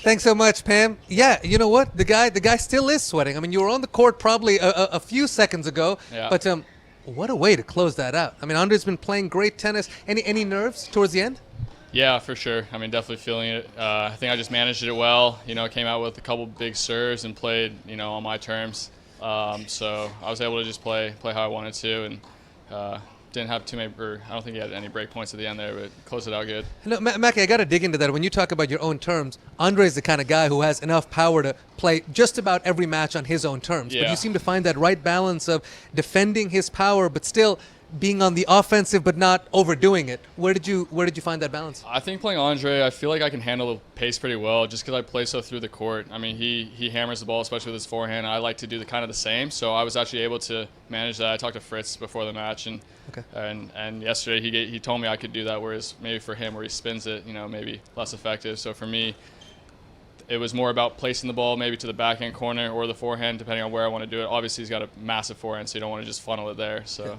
Thanks so much, Pam. Yeah, you know what? The guy still is sweating. I mean, you were on the court probably a few seconds ago, Yeah. but what a way to close that out. I mean, Andrey's been playing great tennis. Any nerves towards the end? Yeah, for sure. I mean, definitely feeling it. I think I just managed it well. Came out with a couple big serves and played, on my terms. So I was able to just play how I wanted to, and didn't have too many. I don't think he had any break points at the end there, but closed it out good. No, Mackie, I got to dig into that. When you talk about your own terms, Andrey's the kind of guy who has enough power to play just about every match on his own terms. Yeah. But you seem to find that right balance of defending his power, but still being on the offensive, but not overdoing it. Where did you find that balance? I think playing Andrey, I feel like I can handle the pace pretty well just because I play so through the court. I mean, he hammers the ball, especially with his forehand. I like to do the same, so I was actually able to manage that. I talked to Fritz before the match, and yesterday he told me I could do that, whereas maybe for him where he spins it, maybe less effective. So for me, it was more about placing the ball maybe to the backhand corner or the forehand, depending on where I want to do it. Obviously, he's got a massive forehand, so you don't want to just funnel it there. So. Yeah.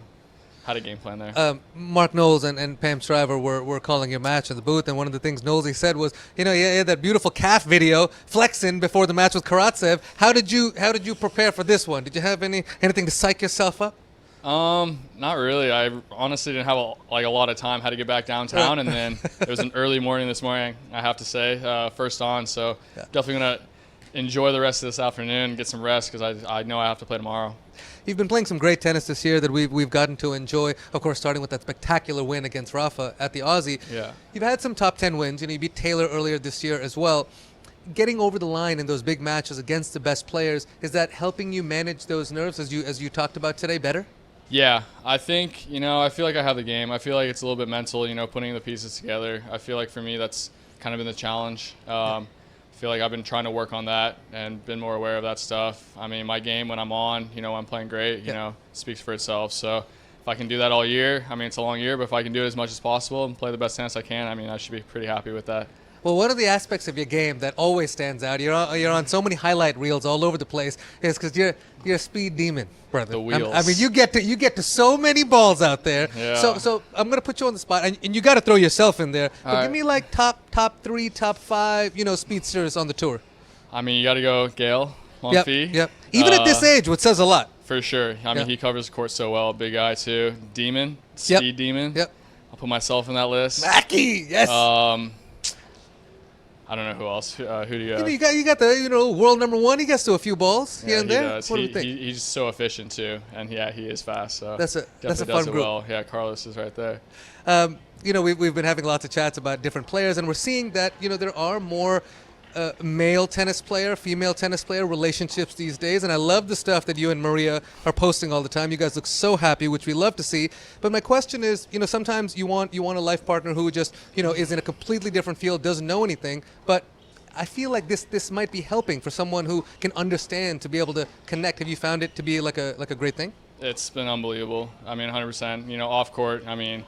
Had a game plan there. Mark Knowles and Pam Shriver were calling your match in the booth, and one of the things Knowles said was, he had that beautiful calf video flexing before the match with Karatsev. How did you prepare for this one? Did you have anything to psych yourself up? Not really. I honestly didn't have a lot of time. Had to get back downtown, and then it was an early morning this morning, I have to say, first on. So definitely gonna enjoy the rest of this afternoon and get some rest because I know I have to play tomorrow. You've been playing some great tennis this year that we've gotten to enjoy. Of course, starting with that spectacular win against Rafa at the Aussie. Yeah. You've had some top 10 wins. You beat Taylor earlier this year as well. Getting over the line in those big matches against the best players, is that helping you manage those nerves as you talked about today better? Yeah, I think, I feel like I have the game. I feel like it's a little bit mental, putting the pieces together. I feel like for me that's kind of been the challenge. I feel like I've been trying to work on that and been more aware of that stuff. I mean, my game when I'm on, I'm playing great, speaks for itself. So if I can do that all year, I mean, it's a long year, but if I can do it as much as possible and play the best tennis I can, I mean, I should be pretty happy with that. Well, one of the aspects of your game that always stands out, you're on so many highlight reels all over the place, is because you're a speed demon, brother. The wheels. I mean, you get to so many balls out there. Yeah. So I'm gonna put you on the spot, and you got to throw yourself in there. But all give me like top 3, top 5, speedsters on the tour. I mean, you got to go Gael Monfils. Yep. Even at this age, which says a lot. For sure. I mean, he covers the court so well. Big guy too. Demon. Yep. Speed demon. Yep. I'll put myself in that list. Mackie. Yes. I don't know who else. Who do you have? You got the world number 1. He gets to a few balls here and there. He does. What do you think? He's so efficient too, and he is fast. So that's a definitely fun does it group. well. Yeah, Carlos is right there. We've been having lots of chats about different players, and we're seeing that there are more male tennis player, female tennis player relationships these days, and I love the stuff that you and Maria are posting all the time. You guys look so happy, which we love to see. But my question is, sometimes you want a life partner who just is in a completely different field, doesn't know anything, but I feel like this might be helping for someone who can understand, to be able to connect. Have you found it to be like a great thing? It's been unbelievable. I mean, 100%. Off court, I mean,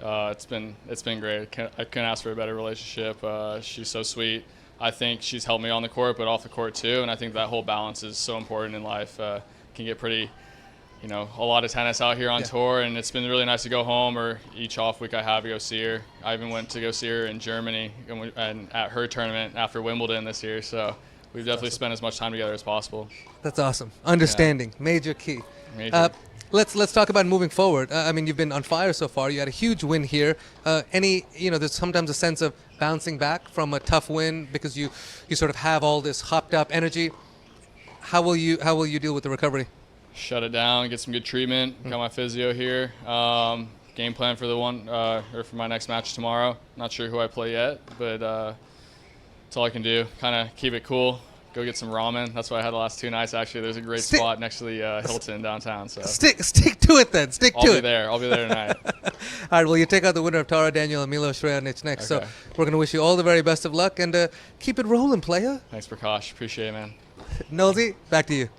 it's been great. I couldn't ask for a better relationship. She's so sweet. I think she's helped me on the court, but off the court too. And I think that whole balance is so important in life. Can get pretty, a lot of tennis out here on tour, and it's been really nice to go home, or each off week I have to go see her. I even went to go see her in Germany and at her tournament after Wimbledon this year. So we've definitely spent as much time together as possible. That's awesome. Understanding, major key. Major. Let's talk about moving forward. I mean, you've been on fire so far. You had a huge win here. There's sometimes a sense of bouncing back from a tough win because you sort of have all this hopped up energy. How will you deal with the recovery? Shut it down, get some good treatment. Got my physio here. Game plan for for my next match tomorrow. Not sure who I play yet, but that's all I can do. Kind of keep it cool. Go get some ramen. That's what I had the last 2 nights. Actually, there's a great spot next to the Hilton downtown. So stick to it then. I'll be there. I'll be there tonight. All right. Well, you take out the winner of Tara Daniel and Milos Raonic next. Okay. So we're going to wish you all the very best of luck and keep it rolling, player. Thanks, Prakash. Appreciate it, man. Nosy, back to you.